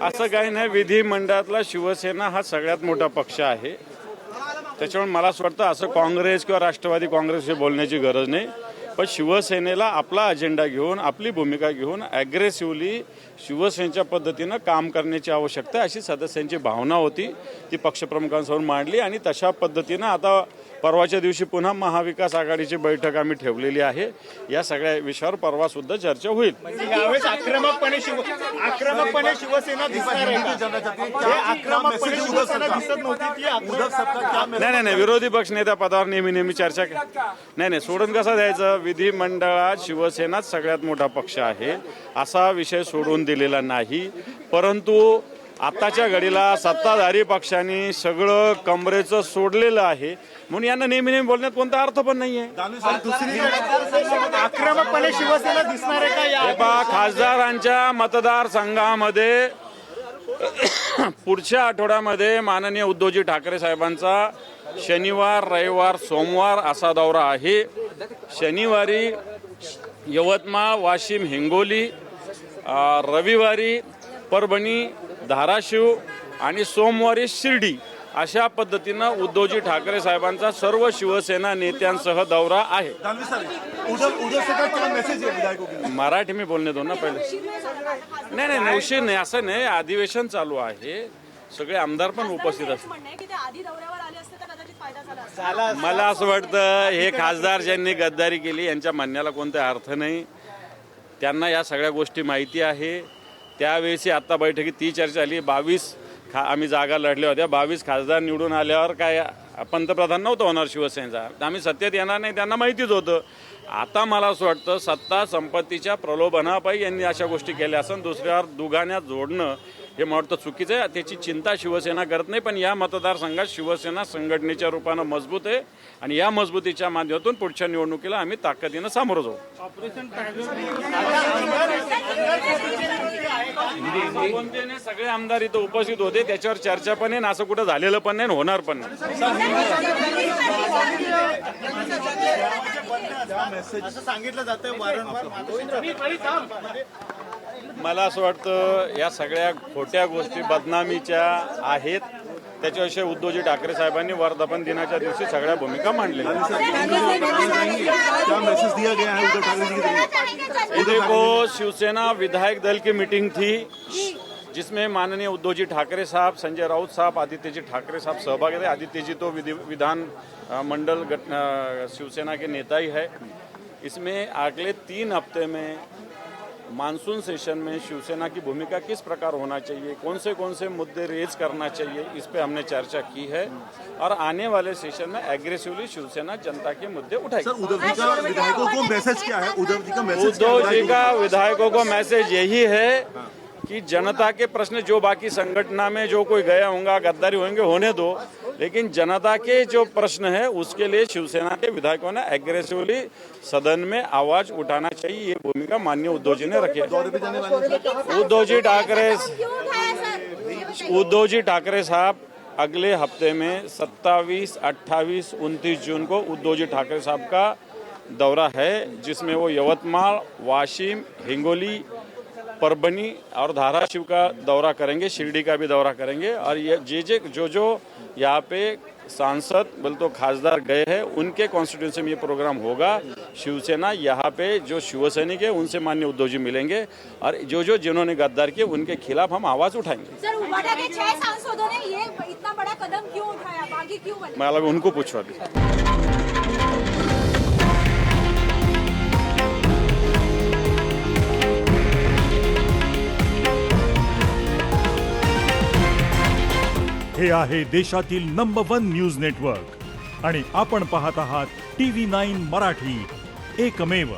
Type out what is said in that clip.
असं काही नाही, विधिमंडळातला शिवसेना हा सगळ्यात मोठा पक्ष आहे. त्याच्यामुळे मला असं वाटतं असं काँग्रेस किंवा राष्ट्रवादी काँग्रेसशी बोलण्याची गरज नाही. पण शिवसेनेला आपला अजेंडा घेऊन, आपली भूमिका घेऊन ॲग्रेसिव्हली शिवसेनेच्या पद्धतीनं काम करण्याची आवश्यकता आहे, अशी सदस्यांची भावना होती. ती पक्षप्रमुखांसमोर मांडली आणि तशा पद्धतीनं आता परवाच्या दिवशी पुन्हा महाविकास आघाडीची बैठक आम्ही ठेवलेली आहे. या सगळ्या विषयावर परवा सुद्धा चर्चा होईल. यावेळेस आक्रमकपणे शिवसेना दिसणार आहे का? आक्रमकपणे शिवसेना दिसत नव्हती ती. नाही, विरोधी पक्ष नेत्या पदावर नेहमी चर्चा नाही, सोडून कसं द्यायचं. विधिमंडळात शिवसेनाच सगळ्यात मोठा पक्ष आहे, असा विषय सोडून दिलेला नाही. परंतु आताच्या घडीला सत्ताधारी पक्षांनी सगळं कमरेचं सोडलेलं आहे, म्हणून यांना नेहमी बोलण्यात कोणता अर्थ पण नाहीये. आक्रमकपणे शिवसेना दिसणार आहे का? हे पहा, खासदारांच्या मतदारसंघामध्ये पुढच्या आठवड्यामध्ये माननीय उद्धवजी ठाकरे साहेबांचा शनिवार, रविवार, सोमवार असा दौरा आहे. शनिवारी यवतमाळ, वाशिम, हिंगोली, रविवारी परभणी, धाराशिव आणि सोमवारी शिर्डी, अशा पद्धतीनं उद्धवजी ठाकरे साहेबांचा सर्व शिवसेना नेत्यांसह दौरा आहे. मराठी मी बोलणे दो ना पहिले. नाही, उशीर नाही, असं नाही. अधिवेशन चालू आहे, सगळे आमदार पण उपस्थित असतात. मला असं वाटतं हे खासदार ज्यांनी गद्दारी केली यांच्या म्हणण्याला कोणता अर्थ नाही. त्यांना या सगळ्या गोष्टी माहिती आहे. त्यावेळेस आता बैठकीत ती चर्चा झाली. 22 आम्ही जागा लढल्या होत्या. 22 खासदार निवडून आल्यावर काय पंतप्रधान नव्हतं होणार शिवसेनेचा. आम्ही सत्तेत येणार नाही, त्यांना माहितीच होतं. आता मला असं वाटतं सत्ता संपत्तीच्या प्रलोभनापायी यांनी अशा गोष्टी केल्या असून दुसऱ्यावर दुगाण्यात जोडणं हे मला वाटतं चुकीचं आहे. त्याची चिंता शिवसेना करत नाही. पण या मतदारसंघात शिवसेना संघटनेच्या रूपानं मजबूत आहे आणि या मजबूतीच्या माध्यमातून पुढच्या निवडणुकीला आम्ही ताकदीनं सामोरं जाऊ. कोणते सगळे आमदार इथं उपस्थित होते, त्याच्यावर चर्चा पण आहे, असं कुठं झालेलं पण नाही, होणार पण नाही. सांगितलं जातं वारंवार. मला असं वाटतं या सगळ्या खोट्या गोष्टी बदनामीच्या आहेत. त्याच्याविषयी उद्धवजी ठाकरे साहेबांनी वर्धापन दिनाच्या दिवशी सगळ्या भूमिका मांडल्या. देखो, शिवसेना विधायक दल की मीटिंग थी जिसमें माननीय उद्धवजी ठाकरे साहब, संजय राउत साहब, आदित्य जी ठाकरे साहब सहभागी थे. आदित्य जी तो विधान मंडल शिवसेना के नेता ही है. इसमें अगले 3 हफ्ते में मानसून सेशन में शिवसेना की भूमिका किस प्रकार होना चाहिए, कौन से मुद्दे रेज करना चाहिए, इस पे हमने चर्चा की है. और आने वाले सेशन में एग्रेसिवली शिवसेना जनता के मुद्दे उठाएगी. उद्धव जी का विधायकों को मैसेज क्या है? उद्धव जी का विधायकों को मैसेज यही है कि जनता के प्रश्न, जो बाकी संगठना में जो कोई गया होगा, गद्दारी होंगे, होने दो, लेकिन जनता के जो प्रश्न है उसके लिए शिवसेना के विधायकों ने एग्रेसिवली सदन में आवाज उठाना चाहिए. ये भूमिका माननीय उद्धव जी ने रखी है. उद्धव जी ठाकरे साहब अगले हफ्ते में 27, 28, 29 जून को उद्धव जी ठाकरे साहब का दौरा है, जिसमें वो यवतमाल, वाशिम, हिंगोली, परभनी और धाराशिव का दौरा करेंगे, शिरडी का भी दौरा करेंगे. और ये जो यहाँ पे सांसद बोल तो खासदार गए हैं, उनके कॉन्स्टिट्यूंसी में ये प्रोग्राम होगा. शिवसेना यहाँ पे जो शिवसैनिक है उनसे माननीय उद्धव जी मिलेंगे और जो जिन्होंने गद्दार किए उनके खिलाफ हम आवाज उठाएंगे. सर, उबाटा के 6 सांसदों ने ये इतना बड़ा कदम क्यों उठाया, बागी क्यों बने? मैं लगा उनको पूछो अभी. हे आहे देशातील नंबर 1 न्यूज नेटवर्क आणि आपण पाहत आहात TV9 मराठी, एकमेव.